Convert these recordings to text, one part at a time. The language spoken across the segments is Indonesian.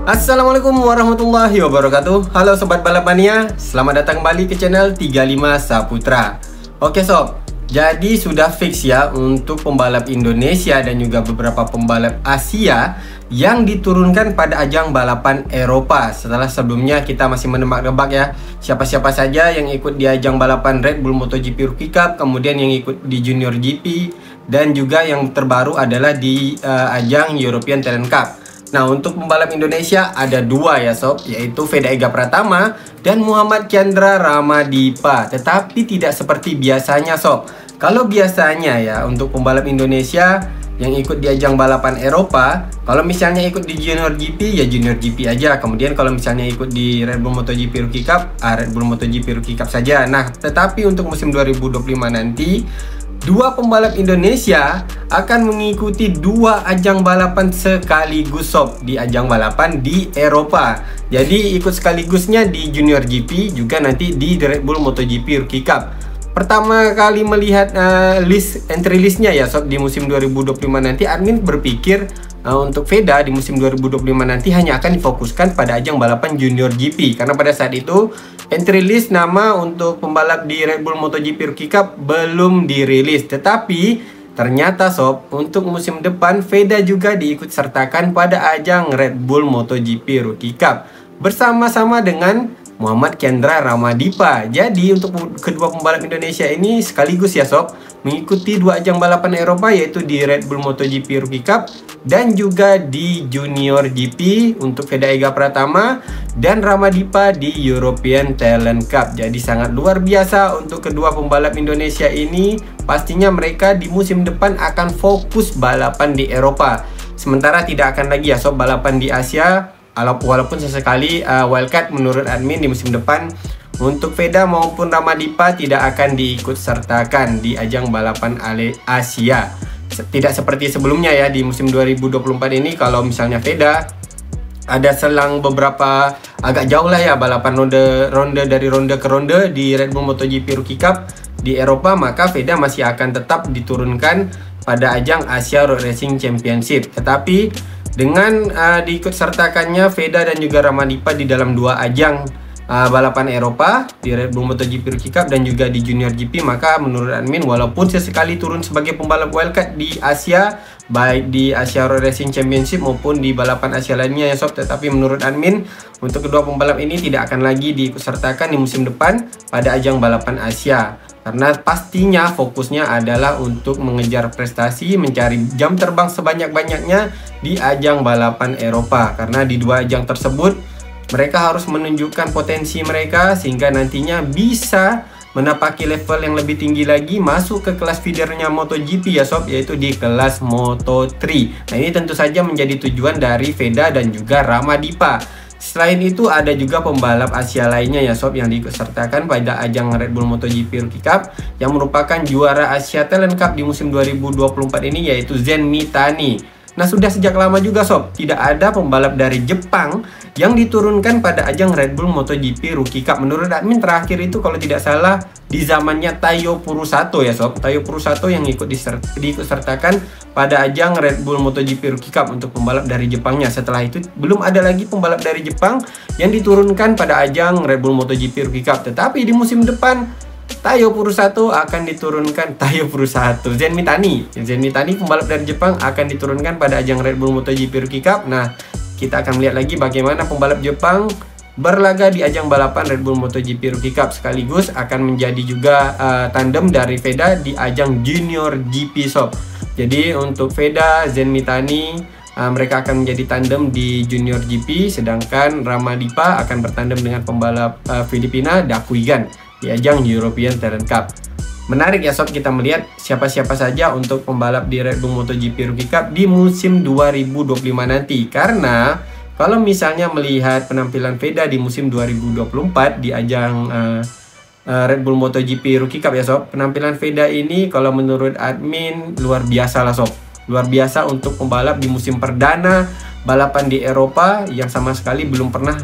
Assalamualaikum warahmatullahi wabarakatuh. Halo Sobat Balapmania, selamat datang kembali ke channel 35 Saputra. Oke sob, jadi sudah fix ya untuk pembalap Indonesia dan juga beberapa pembalap Asia yang diturunkan pada ajang balapan Eropa. Setelah sebelumnya kita masih menebak-nebak ya siapa-siapa saja yang ikut di ajang balapan Red Bull MotoGP Rookie Cup, kemudian yang ikut di Junior GP, dan juga yang terbaru adalah di ajang European Talent Cup. Nah, untuk pembalap Indonesia ada dua ya sob, yaitu Veda Ega Pratama dan Muhammad Chandra Ramadipa. Tetapi tidak seperti biasanya sob. Kalau biasanya ya untuk pembalap Indonesia yang ikut di ajang balapan Eropa, kalau misalnya ikut di Junior GP ya Junior GP aja. Kemudian kalau misalnya ikut di Red Bull MotoGP Rookie Cup, Red Bull MotoGP Rookie Cup saja. Nah, tetapi untuk musim 2025 nanti, dua pembalap Indonesia akan mengikuti dua ajang balapan sekaligus sob, di ajang balapan di Eropa. Jadi ikut sekaligusnya di Junior GP, juga nanti di Red Bull MotoGP Rookie Cup. Pertama kali melihat entry listnya ya sob di musim 2025 nanti, admin berpikir untuk Veda di musim 2025 nanti hanya akan difokuskan pada ajang balapan Junior GP, karena pada saat itu entry list nama untuk pembalap di Red Bull MotoGP Rookie Cup belum dirilis. Tetapi ternyata sob, untuk musim depan Veda juga diikut sertakan pada ajang Red Bull MotoGP Rookie Cup bersama-sama dengan Muhammad Chandra Ramadipa. Jadi untuk kedua pembalap Indonesia ini sekaligus ya sob mengikuti dua ajang balapan Eropa, yaitu di Red Bull MotoGP Rookie Cup dan juga di Junior GP untuk Veda Ega Pratama dan Ramadipa di European Talent Cup. Jadi sangat luar biasa untuk kedua pembalap Indonesia ini. Pastinya mereka di musim depan akan fokus balapan di Eropa, sementara tidak akan lagi ya sob balapan di Asia. Walaupun sesekali wildcard menurut admin di musim depan untuk Veda maupun Ramadipa tidak akan diikut sertakan di ajang balapan Asia. Tidak seperti sebelumnya ya di musim 2024 ini, kalau misalnya Veda ada selang beberapa agak jauh lah ya balapan ronde dari ronde ke ronde di Red Bull MotoGP Rookie Cup di Eropa, maka Veda masih akan tetap diturunkan pada ajang Asia Road Racing Championship. Tetapi dengan diikut sertakannya Veda dan juga Ramadipa di dalam dua ajang balapan Eropa di Red Bull MotoGP Rookie Cup dan juga di Junior GP, maka menurut admin walaupun sesekali turun sebagai pembalap wildcard di Asia, baik di Asia Road Racing Championship maupun di balapan Asia lainnya ya sob, tetapi menurut admin untuk kedua pembalap ini tidak akan lagi diikut sertakan di musim depan pada ajang balapan Asia, karena pastinya fokusnya adalah untuk mengejar prestasi, mencari jam terbang sebanyak-banyaknya di ajang balapan Eropa. Karena di dua ajang tersebut mereka harus menunjukkan potensi mereka sehingga nantinya bisa menapaki level yang lebih tinggi lagi, masuk ke kelas feedernya MotoGP ya sob, yaitu di kelas Moto3. Nah, ini tentu saja menjadi tujuan dari Veda dan juga Ramadipa. Selain itu ada juga pembalap Asia lainnya ya sob yang diikutsertakan pada ajang Red Bull MotoGP Rookie Cup yang merupakan juara Asia Talent Cup di musim 2024 ini, yaitu Zen Mitani. Nah, sudah sejak lama juga sob tidak ada pembalap dari Jepang yang diturunkan pada ajang Red Bull MotoGP Rookie Cup. Menurut admin terakhir itu kalau tidak salah di zamannya Taiyo Furusato ya sob. Taiyo Furusato yang diikutsertakan pada ajang Red Bull MotoGP Rookie Cup untuk pembalap dari Jepangnya. Setelah itu belum ada lagi pembalap dari Jepang yang diturunkan pada ajang Red Bull MotoGP Rookie Cup. Tetapi di musim depan Taiyo Furusato akan diturunkan. Zen Mitani pembalap dari Jepang akan diturunkan pada ajang Red Bull MotoGP Rookie Cup. Nah, kita akan melihat lagi bagaimana pembalap Jepang berlaga di ajang balapan Red Bull MotoGP Rookie Cup, sekaligus akan menjadi juga tandem dari Veda di ajang Junior GP sob. Jadi untuk Veda, Zen Mitani mereka akan menjadi tandem di Junior GP, sedangkan Ramadipa akan bertandem dengan pembalap Filipina Dakuigan di ajang European Talent Cup. Menarik ya sob kita melihat siapa-siapa saja untuk pembalap di Red Bull MotoGP Rookie Cup di musim 2025 nanti. Karena kalau misalnya melihat penampilan Veda di musim 2024 di ajang Red Bull MotoGP Rookie Cup ya sob, penampilan Veda ini kalau menurut admin luar biasa lah sob. Luar biasa untuk pembalap di musim perdana balapan di Eropa yang sama sekali belum pernah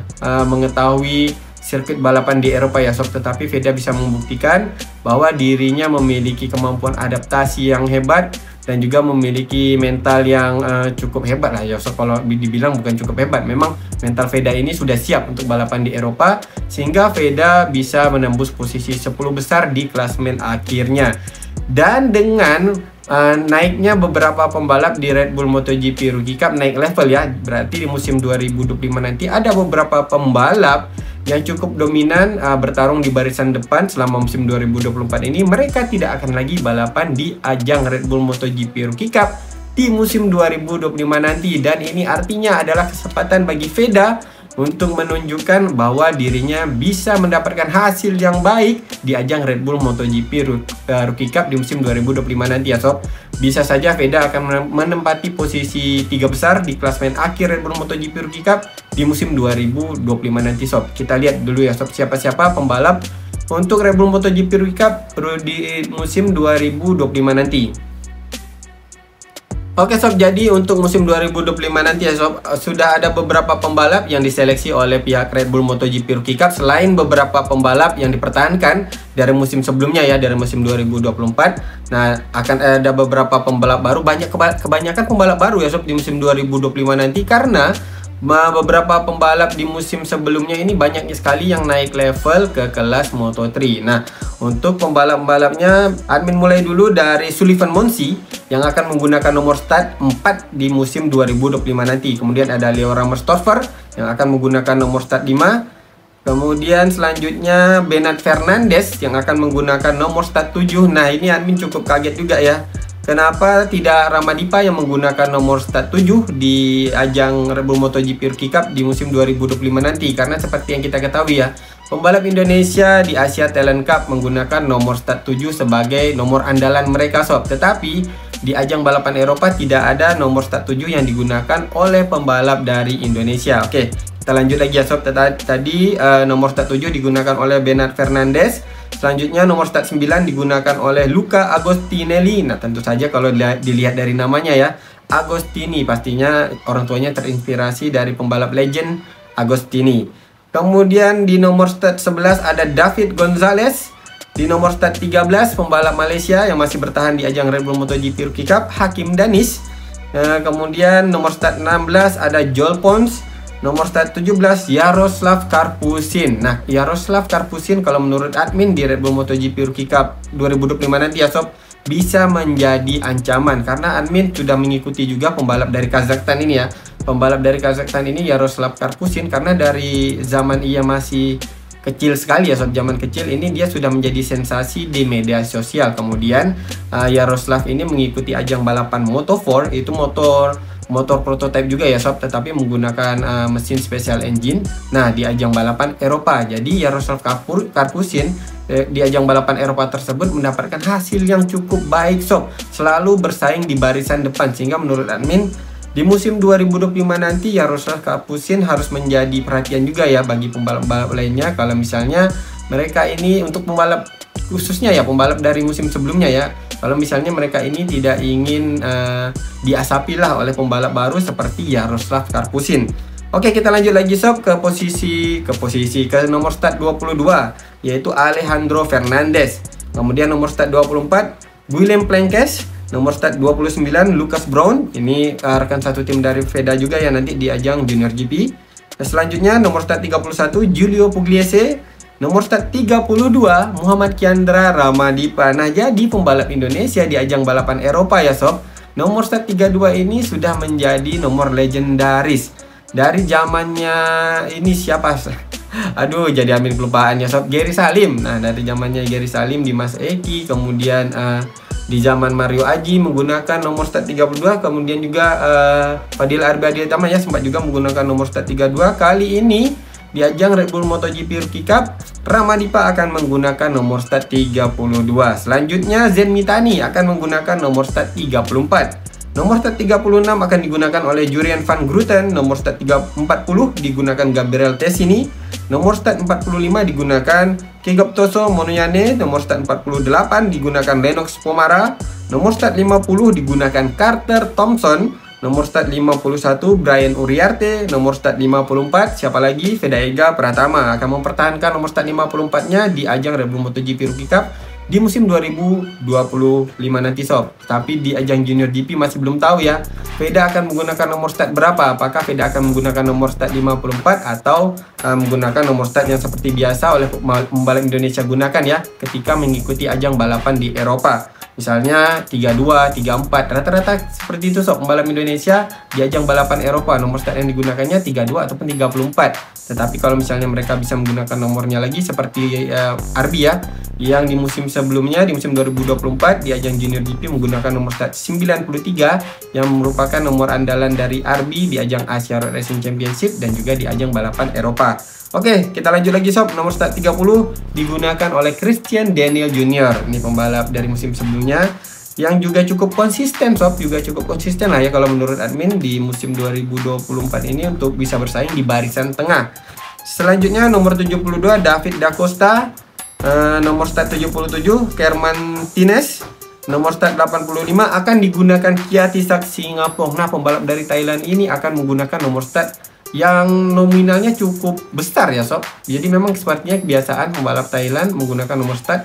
mengetahui sirkuit balapan di Eropa ya sob, tetapi Veda bisa membuktikan bahwa dirinya memiliki kemampuan adaptasi yang hebat dan juga memiliki mental yang cukup hebat lah ya sob. Kalau dibilang bukan cukup hebat, memang mental Veda ini sudah siap untuk balapan di Eropa, sehingga Veda bisa menembus posisi 10 besar di klasemen akhirnya. Dan dengan naiknya beberapa pembalap di Red Bull MotoGP Rookie Cup naik level ya, berarti di musim 2025 nanti ada beberapa pembalap yang cukup dominan bertarung di barisan depan selama musim 2024 ini. Mereka tidak akan lagi balapan di ajang Red Bull MotoGP Rookie Cup di musim 2025 nanti, dan ini artinya adalah kesempatan bagi Veda untuk menunjukkan bahwa dirinya bisa mendapatkan hasil yang baik di ajang Red Bull MotoGP Rookie Cup di musim 2025 nanti ya sob. Bisa saja Veda akan menempati posisi 3 besar di klasemen akhir Red Bull MotoGP Rookie Cup di musim 2025 nanti sob. Kita lihat dulu ya sob, siapa-siapa pembalap untuk Red Bull MotoGP Rookie Cup di musim 2025 nanti. Oke sob, jadi untuk musim 2025 nanti ya sob, sudah ada beberapa pembalap yang diseleksi oleh pihak Red Bull MotoGP Rookie Cup, selain beberapa pembalap yang dipertahankan dari musim sebelumnya ya, dari musim 2024. Nah, akan ada beberapa pembalap baru, kebanyakan pembalap baru ya sob di musim 2025 nanti, karena beberapa pembalap di musim sebelumnya ini banyak sekali yang naik level ke kelas Moto3. Nah, untuk pembalap-pembalapnya, admin mulai dulu dari Sullivan Monsi yang akan menggunakan nomor start 4 di musim 2025 nanti. Kemudian ada Leo Rammerstorfer yang akan menggunakan nomor start 5. Kemudian selanjutnya Bernard Fernandez yang akan menggunakan nomor start 7. Nah, ini admin cukup kaget juga ya. Kenapa tidak Ramadipa yang menggunakan nomor start 7 di ajang Red Bull MotoGP Rookie Cup di musim 2025 nanti? Karena seperti yang kita ketahui ya, pembalap Indonesia di Asia Talent Cup menggunakan nomor start 7 sebagai nomor andalan mereka sob. Tetapi di ajang balapan Eropa tidak ada nomor start 7 yang digunakan oleh pembalap dari Indonesia. Oke, kita lanjut lagi ya sob. Tadi nomor start 7 digunakan oleh Bernard Fernandez. Selanjutnya nomor start 9 digunakan oleh Luca Agostinelli. Nah, tentu saja kalau dilihat dari namanya ya, Agostini, pastinya orang tuanya terinspirasi dari pembalap legend Agostini. Kemudian di nomor start 11 ada David Gonzalez. Di nomor start 13 pembalap Malaysia yang masih bertahan di ajang Red Bull MotoGP Rookie Cup, Hakim Danis. Kemudian nomor start 16 ada Joel Pons. Nomor start 17 Yaroslav Karpusin. Nah, Yaroslav Karpusin kalau menurut admin di Red Bull MotoGP Rookie Cup 2025 nanti ya sob, bisa menjadi ancaman, karena admin sudah mengikuti juga pembalap dari Kazakhstan ini ya. Pembalap dari Kazakhstan ini Yaroslav Karpusin, karena dari zaman ia masih kecil sekali ya sob, zaman kecil ini dia sudah menjadi sensasi di media sosial. Kemudian Yaroslav ini mengikuti ajang balapan Moto4, itu motor prototipe juga ya sob, tetapi menggunakan mesin special engine. Nah, di ajang balapan Eropa, jadi Yaroslav Karpusin di ajang balapan Eropa tersebut mendapatkan hasil yang cukup baik sob, selalu bersaing di barisan depan, sehingga menurut admin di musim 2025 nanti Yaroslav Karpusin harus menjadi perhatian juga ya bagi pembalap-pembalap lainnya. Kalau misalnya mereka ini, untuk pembalap khususnya ya pembalap dari musim sebelumnya ya, kalau misalnya mereka ini tidak ingin diasapi lah oleh pembalap baru seperti Yaroslav Karpusin. Oke, kita lanjut lagi sob ke nomor start 22, yaitu Alejandro Fernandez. Kemudian nomor start 24 Guillem Plankes. Nomor start 29 Lucas Brown. Ini rekan satu tim dari Veda juga ya nanti di ajang Junior GP. Selanjutnya nomor start 31 Giulio Pugliese. Nomor start 32 Muhammad Kiandra Ramadipa. Nah, jadi pembalap Indonesia di ajang balapan Eropa ya sob, nomor start 32 ini sudah menjadi nomor legendaris. Dari zamannya ini siapa? Aduh, jadi ambil kelupaan ya sob, Gary Salim. Nah, dari zamannya Gary Salim, Dimas Eki, kemudian di zaman Mario Aji menggunakan nomor start 32, kemudian juga Fadil Arbiaditama ya sempat juga menggunakan nomor start 32. Kali ini di ajang Red Bull MotoGP Rookie Cup, Ramadipa akan menggunakan nomor start 32. Selanjutnya Zen Mitani akan menggunakan nomor start 34. Nomor start 36 akan digunakan oleh Jurien van Gruten. Nomor start 40 digunakan Gabriel Tessini. Nomor start 45 digunakan Kegoptoso Monoyane. Nomor start 48 digunakan Lennox Pomara. Nomor start 50 digunakan Carter Thompson. Nomor start 51 Brian Uriarte. Nomor start 54 siapa lagi? Veda Ega Pratama akan mempertahankan nomor start 54-nya di ajang Red Bull MotoGP Rookie Cup di musim 2025 nanti sob. Tapi di ajang Junior GP masih belum tahu ya, Veda akan menggunakan nomor start berapa. Apakah Veda akan menggunakan nomor start 54 atau menggunakan nomor start yang seperti biasa oleh pembalap Indonesia gunakan ya ketika mengikuti ajang balapan di Eropa. Misalnya 32, 34, rata-rata seperti itu sob pembalap Indonesia di ajang balapan Eropa. Nomor start yang digunakannya 32 ataupun 34. Tetapi kalau misalnya mereka bisa menggunakan nomornya lagi seperti RB ya, yang di musim sebelumnya, di musim 2024 di ajang Junior GP menggunakan nomor start 93 yang merupakan nomor andalan dari RB di ajang Asia Road Racing Championship dan juga di ajang balapan Eropa. Oke, kita lanjut lagi sob. Nomor start 30 digunakan oleh Christian Daniel Jr. Ini pembalap dari musim sebelumnya yang juga cukup konsisten sob, juga cukup konsisten lah ya kalau menurut admin di musim 2024 ini untuk bisa bersaing di barisan tengah. Selanjutnya nomor 72 David Da Costa, nomor start 77 Kerman Tines, nomor start 85 akan digunakan Kiatisak Singapong. Nah, pembalap dari Thailand ini akan menggunakan nomor start yang nominalnya cukup besar ya sob. Jadi memang sepertinya kebiasaan pembalap Thailand menggunakan nomor start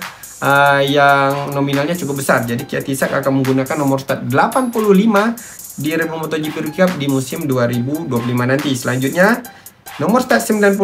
yang nominalnya cukup besar. Jadi Kiatisak akan menggunakan nomor start 85 di Red Bull MotoGP Rookie Cup di musim 2025 nanti. Selanjutnya nomor start 95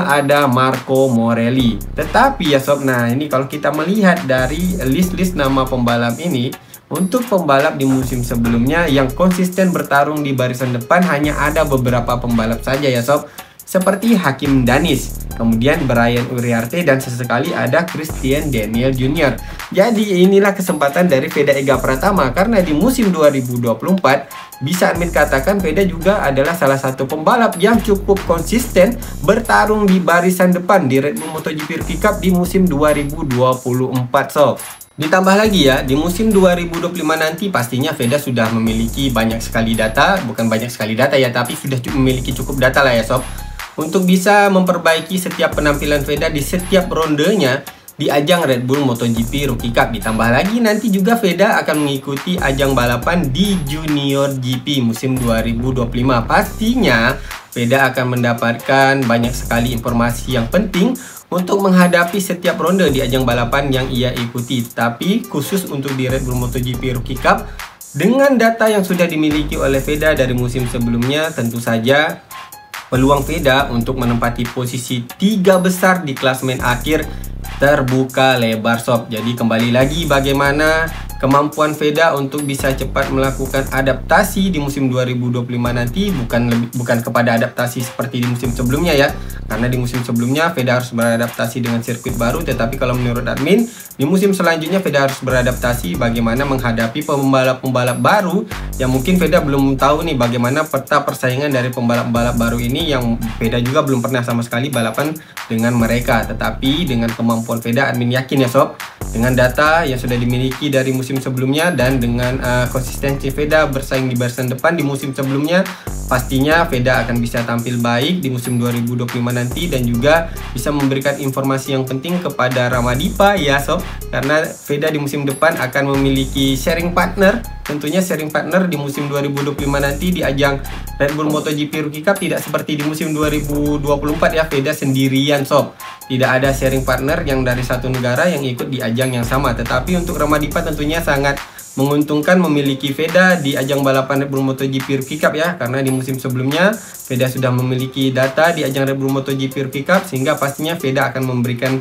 ada Marco Morelli. Tetapi ya sob, nah ini kalau kita melihat dari list nama pembalap ini, untuk pembalap di musim sebelumnya yang konsisten bertarung di barisan depan hanya ada beberapa pembalap saja ya sob, seperti Hakim Danis, kemudian Brian Uriarte, dan sesekali ada Christian Daniel Jr. Jadi inilah kesempatan dari Veda Ega Pratama, karena di musim 2024 bisa admin katakan Veda juga adalah salah satu pembalap yang cukup konsisten bertarung di barisan depan di Red Bull MotoGP Rookie Cup di musim 2024 sob. Ditambah lagi ya, di musim 2025 nanti pastinya Veda sudah memiliki banyak sekali data, bukan banyak sekali data ya, tapi sudah memiliki cukup data lah ya sob, untuk bisa memperbaiki setiap penampilan Veda di setiap rondenya di ajang Red Bull MotoGP Rookie Cup. Ditambah lagi nanti juga Veda akan mengikuti ajang balapan di Junior GP musim 2025. Pastinya Veda akan mendapatkan banyak sekali informasi yang penting untuk menghadapi setiap ronde di ajang balapan yang ia ikuti. Tapi khusus untuk di Red Bull MotoGP Rookie Cup, dengan data yang sudah dimiliki oleh Veda dari musim sebelumnya, tentu saja peluang Veda untuk menempati posisi 3 besar di klasemen akhir terbuka lebar sob. Jadi kembali lagi bagaimana kemampuan Veda untuk bisa cepat melakukan adaptasi di musim 2025 nanti, bukan kepada adaptasi seperti di musim sebelumnya ya, karena di musim sebelumnya Veda harus beradaptasi dengan sirkuit baru. Tetapi kalau menurut admin, di musim selanjutnya Veda harus beradaptasi bagaimana menghadapi pembalap-pembalap baru yang mungkin Veda belum tahu nih bagaimana peta persaingan dari pembalap-pembalap baru ini, yang Veda juga belum pernah sama sekali balapan dengan mereka. Tetapi dengan kemampuan Veda, admin yakin ya sob, dengan data yang sudah dimiliki dari musim sebelumnya dan dengan konsistensi Veda bersaing di barisan depan di musim sebelumnya, pastinya Veda akan bisa tampil baik di musim 2025 nanti dan juga bisa memberikan informasi yang penting kepada Ramadipa ya sob, karena Veda di musim depan akan memiliki sharing partner. Tentunya sharing partner di musim 2025 nanti di ajang Red Bull MotoGP Rookie Cup tidak seperti di musim 2024 ya, Veda sendirian sob. Tidak ada sharing partner yang dari satu negara yang ikut di ajang yang sama. Tetapi untuk Ramadipa tentunya sangat menguntungkan memiliki Veda di ajang balapan Red Bull MotoGP Rookie Cup ya, karena di musim sebelumnya Veda sudah memiliki data di ajang Red Bull MotoGP Rookie Cup, sehingga pastinya Veda akan memberikan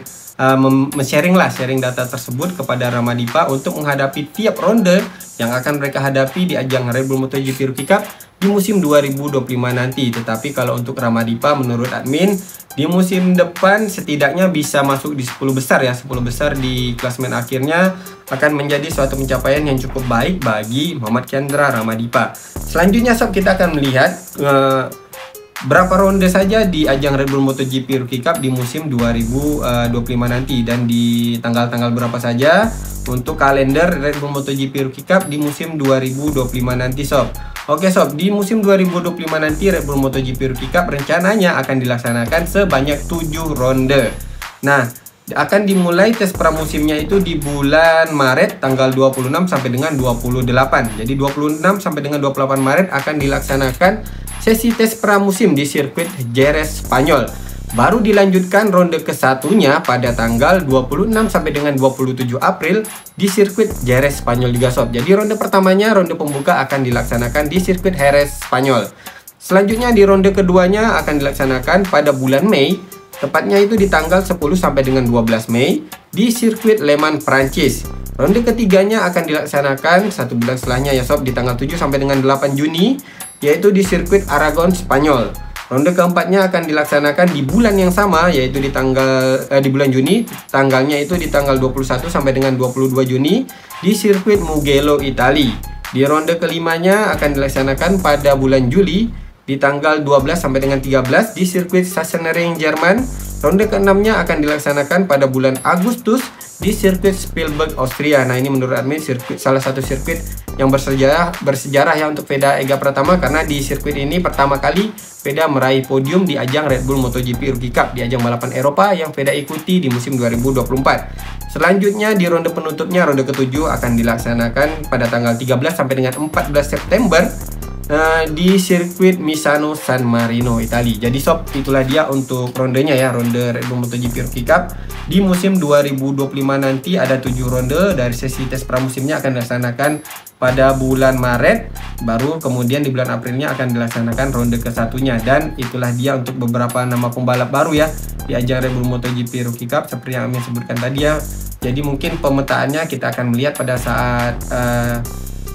sharing data tersebut kepada Ramadipa untuk menghadapi tiap ronde yang akan mereka hadapi di ajang Red Bull MotoGP Rookie Cup di musim 2025 nanti. Tetapi kalau untuk Ramadipa menurut admin, di musim depan setidaknya bisa masuk di 10 besar ya, 10 besar di klasemen akhirnya akan menjadi suatu pencapaian yang cukup baik bagi Muhammad Chandra Ramadipa. Selanjutnya sob, kita akan melihat berapa ronde saja di ajang Red Bull MotoGP Rookie Cup di musim 2025 nanti, dan di tanggal-tanggal berapa saja untuk kalender Red Bull MotoGP Rookie Cup di musim 2025 nanti sob. Oke sob, di musim 2025 nanti Red Bull MotoGP Rookie Cup rencananya akan dilaksanakan sebanyak 7 ronde. Nah, akan dimulai tes pramusimnya itu di bulan Maret tanggal 26 sampai dengan 28. Jadi 26 sampai dengan 28 Maret akan dilaksanakan sesi tes pramusim di sirkuit Jerez Spanyol. Baru dilanjutkan ronde ke-1-nya pada tanggal 26 sampai dengan 27 April di sirkuit Jerez Spanyol juga sob. Jadi ronde pertamanya, ronde pembuka akan dilaksanakan di sirkuit Jerez Spanyol. Selanjutnya di ronde keduanya akan dilaksanakan pada bulan Mei, tepatnya itu di tanggal 10 sampai dengan 12 Mei di sirkuit Le Mans Prancis. Ronde ketiganya akan dilaksanakan 1 bulan setelahnya ya sob, di tanggal 7 sampai dengan 8 Juni, yaitu di sirkuit Aragon Spanyol. Ronde keempatnya akan dilaksanakan di bulan yang sama, yaitu di bulan Juni, tanggalnya itu di tanggal 21 sampai dengan 22 Juni di sirkuit Mugello, Itali. Di ronde kelimanya akan dilaksanakan pada bulan Juli di tanggal 12 sampai dengan 13 di sirkuit Sachsenring, Jerman. Ronde keenamnya akan dilaksanakan pada bulan Agustus di sirkuit Spielberg, Austria. Nah, ini menurut admin salah satu sirkuit yang bersejarah ya untuk Veda Ega Pratama, karena di sirkuit ini pertama kali Veda meraih podium di ajang Red Bull MotoGP Rookie Cup, di ajang balapan Eropa yang Veda ikuti di musim 2024. Selanjutnya di ronde penutupnya, ronde ke-7 akan dilaksanakan pada tanggal 13 sampai dengan 14 September di sirkuit Misano San Marino, Italia. Jadi sob, itulah dia untuk rondenya ya, ronde Red Bull MotoGP Rookie Cup di musim 2025 nanti. Ada 7 ronde. Dari sesi tes pramusimnya akan dilaksanakan pada bulan Maret, baru kemudian di bulan Aprilnya akan dilaksanakan ronde ke-1-nya. Dan itulah dia untuk beberapa nama pembalap baru ya di ajang Red Bull MotoGP Rookie Cup seperti yang kami sebutkan tadi ya. Jadi mungkin pemetaannya kita akan melihat pada saat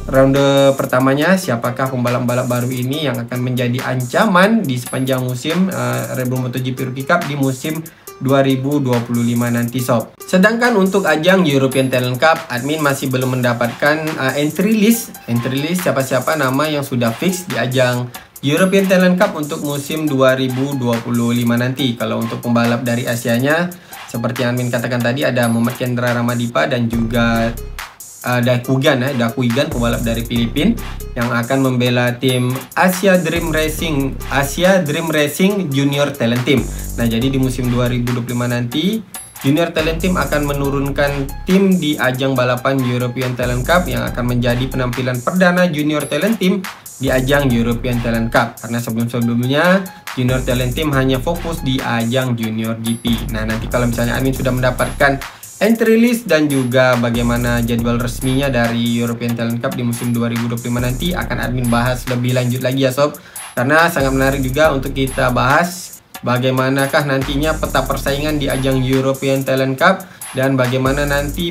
ronde pertamanya, siapakah pembalap-pembalap baru ini yang akan menjadi ancaman di sepanjang musim Red Bull MotoGP Rookie Cup di musim 2025 nanti sob. Sedangkan untuk ajang European Talent Cup, admin masih belum mendapatkan entry list siapa-siapa nama yang sudah fix di ajang European Talent Cup untuk musim 2025 nanti. Kalau untuk pembalap dari Asianya, seperti yang admin katakan tadi, ada Muhammad Kendra Ramadipa dan juga Dakuigan pembalap dari Filipina yang akan membela tim Asia Dream Racing Junior Talent Team. Nah, jadi di musim 2025 nanti Junior Talent Team akan menurunkan tim di ajang balapan European Talent Cup yang akan menjadi penampilan perdana Junior Talent Team di ajang European Talent Cup, karena sebelum-sebelumnya Junior Talent Team hanya fokus di ajang Junior GP. Nah, nanti kalau misalnya admin sudah mendapatkan entry list dan juga bagaimana jadwal resminya dari European Talent Cup di musim 2025 nanti, akan admin bahas lebih lanjut lagi ya sob, karena sangat menarik juga untuk kita bahas bagaimanakah nantinya peta persaingan di ajang European Talent Cup dan bagaimana nanti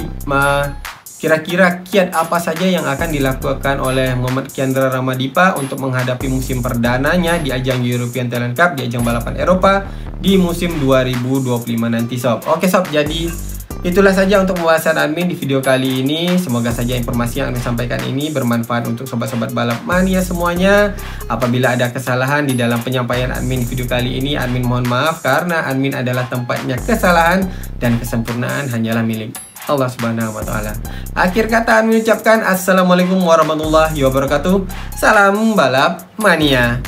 kira-kira kiat apa saja yang akan dilakukan oleh Muhammad Kendra Ramadipa untuk menghadapi musim perdananya di ajang European Talent Cup, di ajang balapan Eropa di musim 2025 nanti sob. Oke sob, jadi itulah saja untuk pembahasan admin di video kali ini. Semoga saja informasi yang admin sampaikan ini bermanfaat untuk sobat-sobat balap mania semuanya. Apabila ada kesalahan di dalam penyampaian admin di video kali ini, admin mohon maaf, karena admin adalah tempatnya kesalahan dan kesempurnaan hanyalah milik Allah Subhanahu wa Ta'ala. Akhir kata admin ucapkan assalamualaikum warahmatullahi wabarakatuh. Salam balap mania.